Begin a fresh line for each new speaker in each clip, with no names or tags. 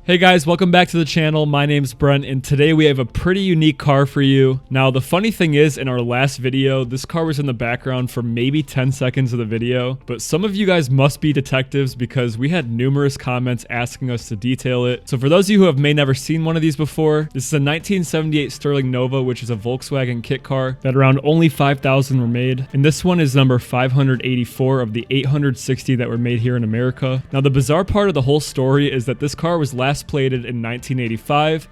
Hey guys, welcome back to the channel. My name's Brent, and today we have a pretty unique car for you. Now, the funny thing is, in our last video, this car was in the background for maybe 10 seconds of the video, but some of you guys must be detectives because we had numerous comments asking us to detail it. So for those of you who have never seen one of these before, this is a 1978 Sterling Nova, which is a Volkswagen kit car that around only 5,000 were made. And this one is number 584 of the 860 that were made here in America. Now, the bizarre part of the whole story is that this car was last plated in 1985,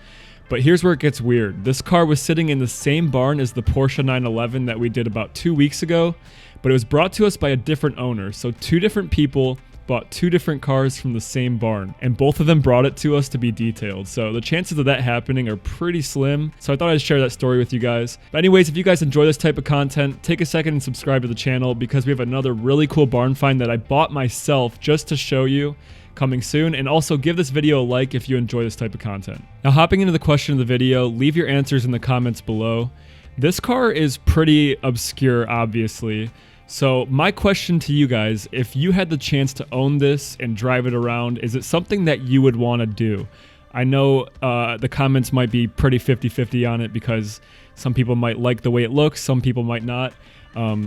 but here's where it gets weird. This car was sitting in the same barn as the Porsche 911 that we did about 2 weeks ago, but it was brought to us by a different owner. So two different people bought two different cars from the same barn, and both of them brought it to us to be detailed. So the chances of that happening are pretty slim. So I thought I'd share that story with you guys. But anyways, if you guys enjoy this type of content, take a second and subscribe to the channel because we have another really cool barn find that I bought myself just to show you, coming soon. And also give this video a like if you enjoy this type of content. Now, hopping into the question of the video, leave your answers in the comments below. This car is pretty obscure, obviously. So my question to you guys, if you had the chance to own this and drive it around, is it something that you would want to do? I know the comments might be pretty 50-50 on it because some people might like the way it looks, some people might not.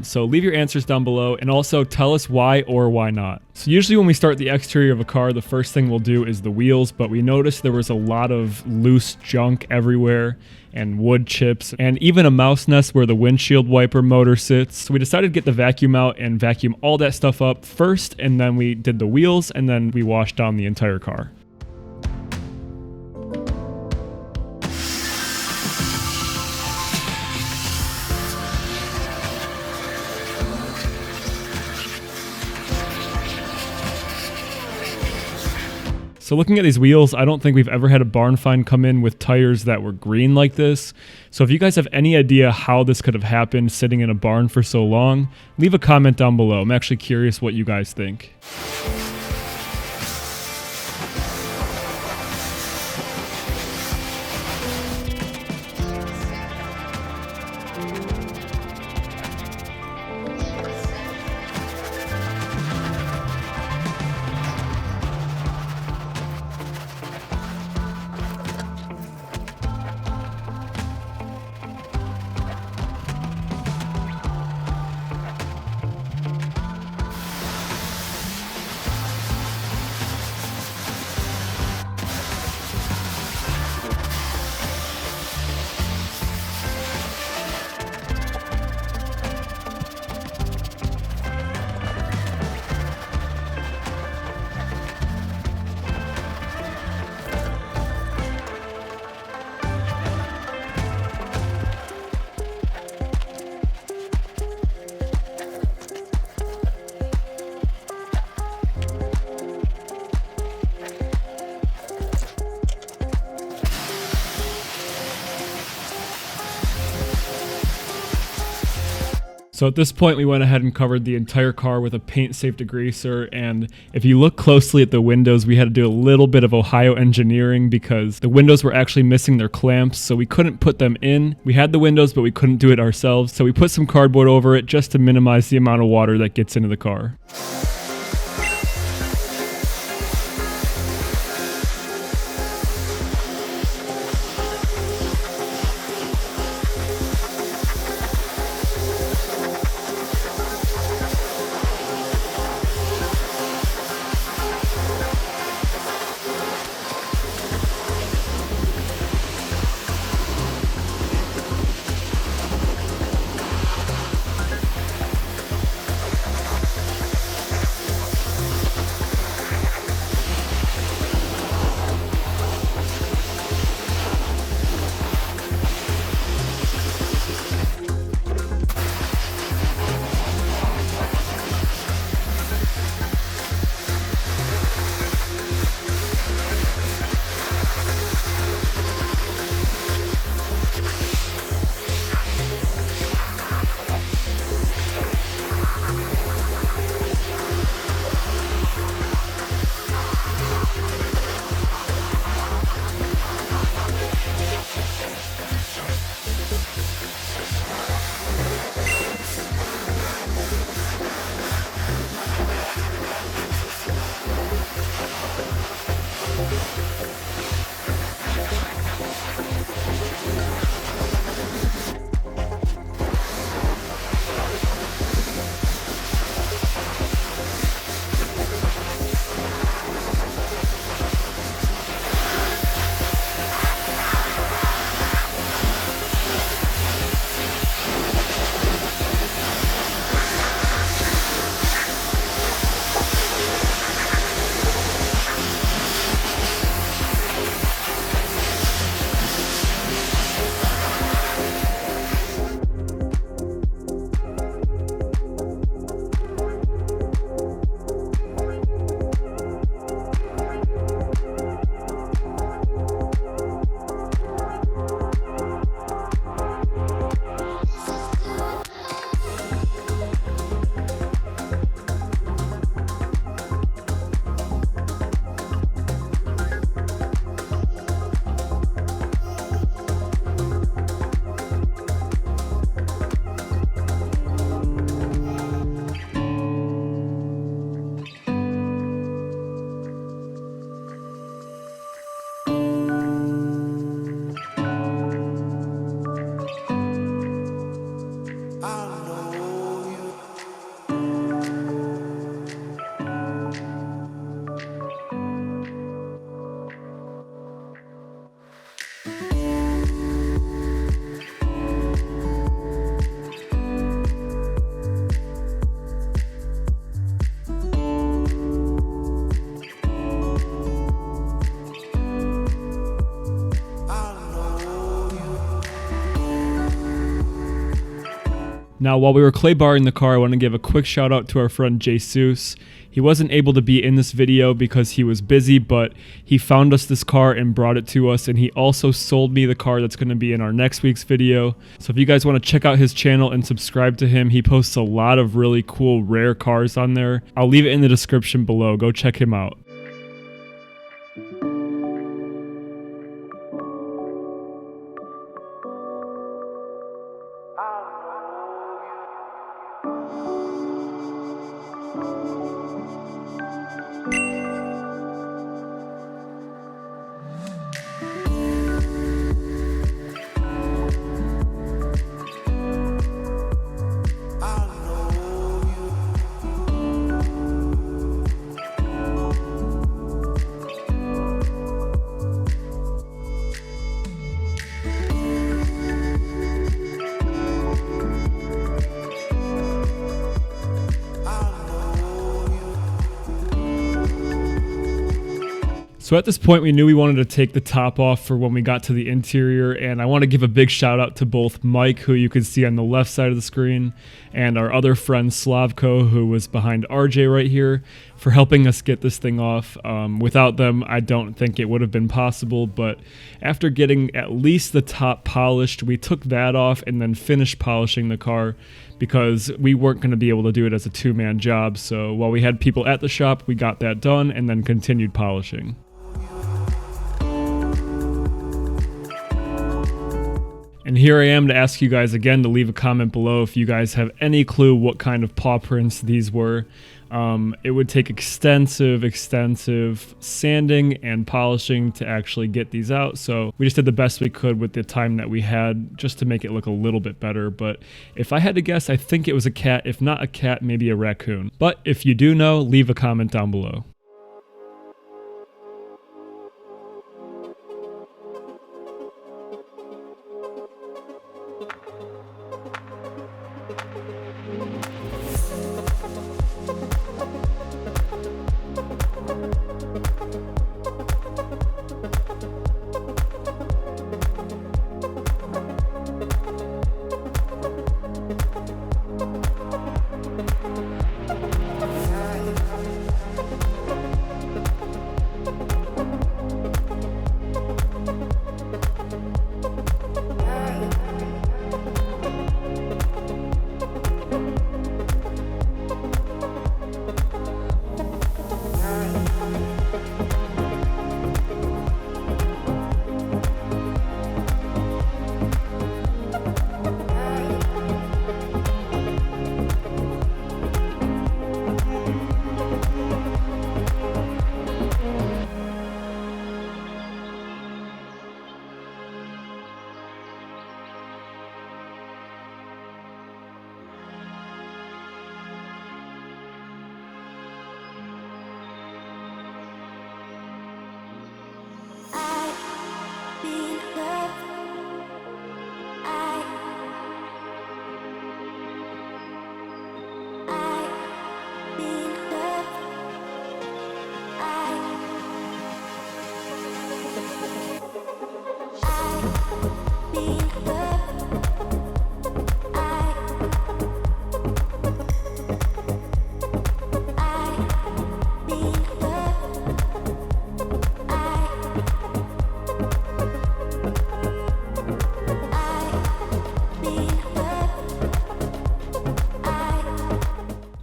So leave your answers down below and also tell us why or why not. So usually when we start the exterior of a car, the first thing we'll do is the wheels, but we noticed there was a lot of loose junk everywhere and wood chips and even a mouse nest where the windshield wiper motor sits. So we decided to get the vacuum out and vacuum all that stuff up first, and then we did the wheels, and then we washed down the entire car. So looking at these wheels, I don't think we've ever had a barn find come in with tires that were green like this. So if you guys have any idea how this could have happened sitting in a barn for so long, leave a comment down below. I'm actually curious what you guys think. So at this point, we went ahead and covered the entire car with a paint-safe degreaser, and if you look closely at the windows, we had to do a little bit of Ohio engineering because the windows were actually missing their clamps, so we couldn't put them in. We had the windows, but we couldn't do it ourselves, so we put some cardboard over it just to minimize the amount of water that gets into the car. Now, while we were clay barring the car, I want to give a quick shout out to our friend Jesus. He wasn't able to be in this video because he was busy, but he found us this car and brought it to us, and he also sold me the car that's going to be in our next week's video. So if you guys want to check out his channel and subscribe to him, he posts a lot of really cool rare cars on there. I'll leave it in the description below. Go check him out. So at this point, we knew we wanted to take the top off for when we got to the interior, and I want to give a big shout out to both Mike, who you can see on the left side of the screen, and our other friend Slavko, who was behind RJ right here, for helping us get this thing off. Without them, I don't think it would have been possible, but after getting at least the top polished, we took that off and then finished polishing the car, because we weren't going to be able to do it as a two-man job. So while we had people at the shop, we got that done and then continued polishing. And here I am to ask you guys again to leave a comment below if you guys have any clue what kind of paw prints these were. It would take extensive sanding and polishing to actually get these out, so we just did the best we could with the time that we had just to make it look a little bit better. But if I had to guess, I think it was a cat. If not a cat, maybe a raccoon. But if you do know, leave a comment down below.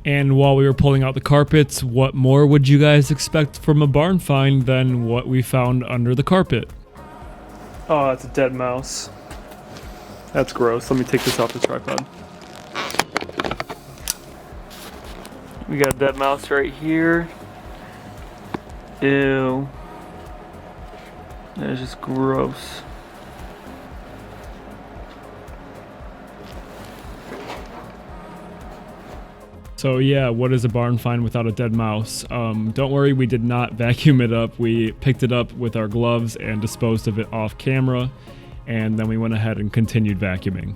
And while we were pulling out the carpets, what more would you guys expect from a barn find than what we found under the carpet? Oh, that's a dead mouse. That's gross. Let me take this off the tripod. We got a dead mouse right here. Ew. That is just gross. So yeah, what is a barn find without a dead mouse? Don't worry, we did not vacuum it up. We picked it up with our gloves and disposed of it off camera, and then we went ahead and continued vacuuming.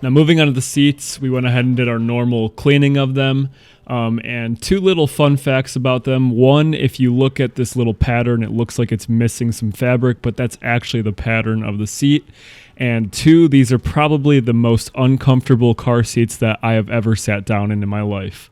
Now moving on to the seats, we went ahead and did our normal cleaning of them. And two little fun facts about them. One, if you look at this little pattern, it looks like it's missing some fabric, but that's actually the pattern of the seat. And 2, these are probably the most uncomfortable car seats that I have ever sat down in my life.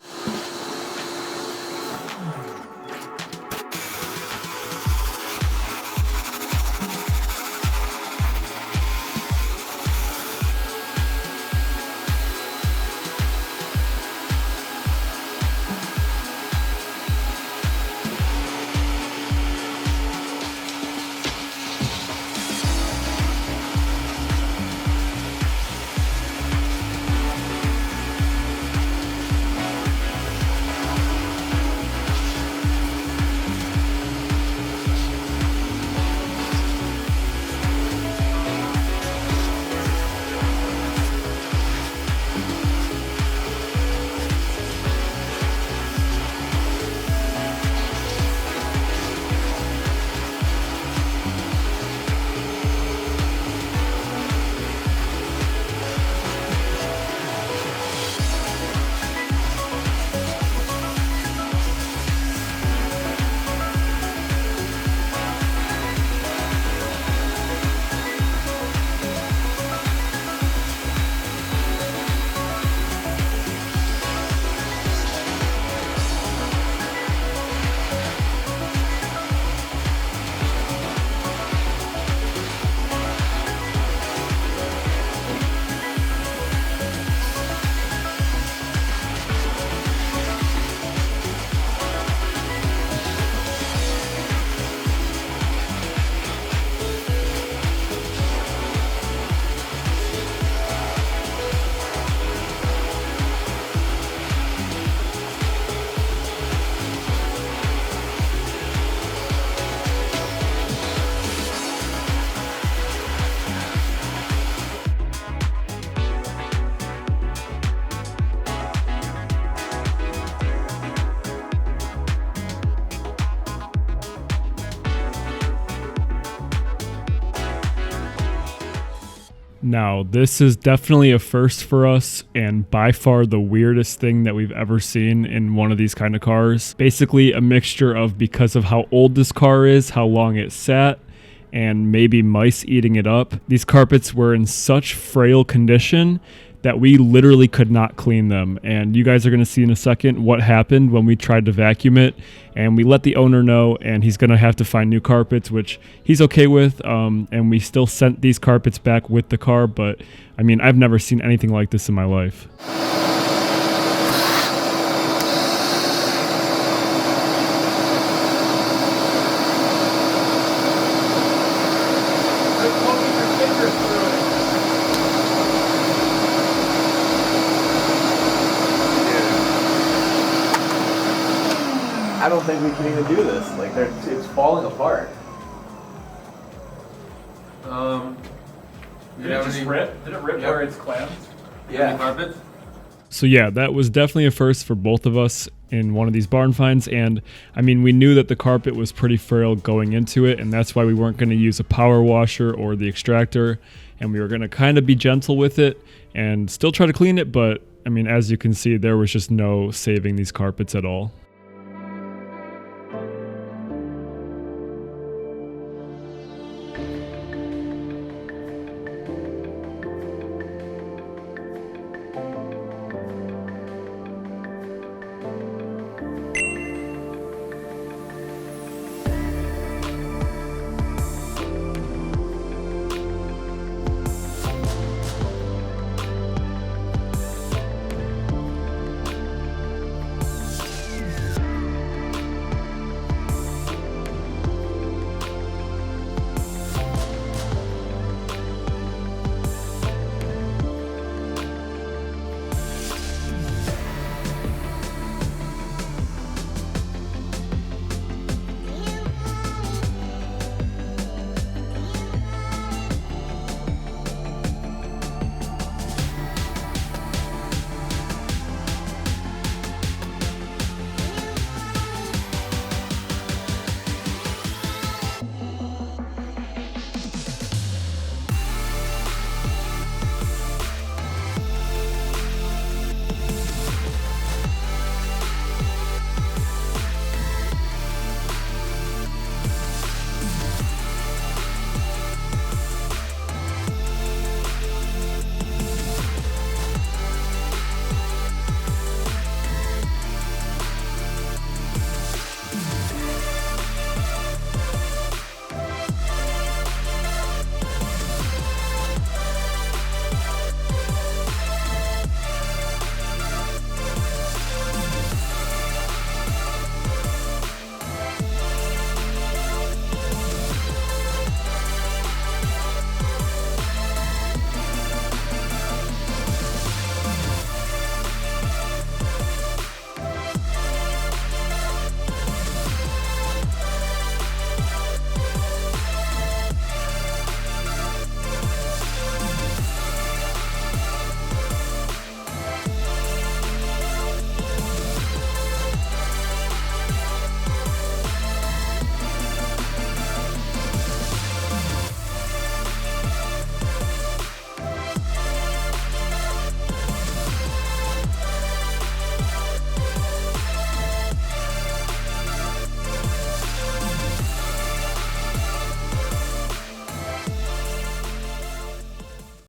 Now, this is definitely a first for us and by far the weirdest thing that we've ever seen in one of these kind of cars. Basically a mixture of, because of how old this car is, how long it sat, and maybe mice eating it up. These carpets were in such frail condition that we literally could not clean them. And you guys are gonna see in a second what happened when we tried to vacuum it. And we let the owner know, and he's gonna have to find new carpets, which he's okay with. And we still sent these carpets back with the car, but I mean, I've never seen anything like this in my life.
I don't think we can even do this. Like, it's falling apart.
Did it just rip? Did it rip where it's clamped?
Yeah.
Carpet?
So yeah, that was definitely a first for both of us in one of these barn finds. And I mean, we knew that the carpet was pretty frail going into it, and that's why we weren't going to use a power washer or the extractor, and we were going to kind of be gentle with it and still try to clean it. But I mean, as you can see, there was just no saving these carpets at all.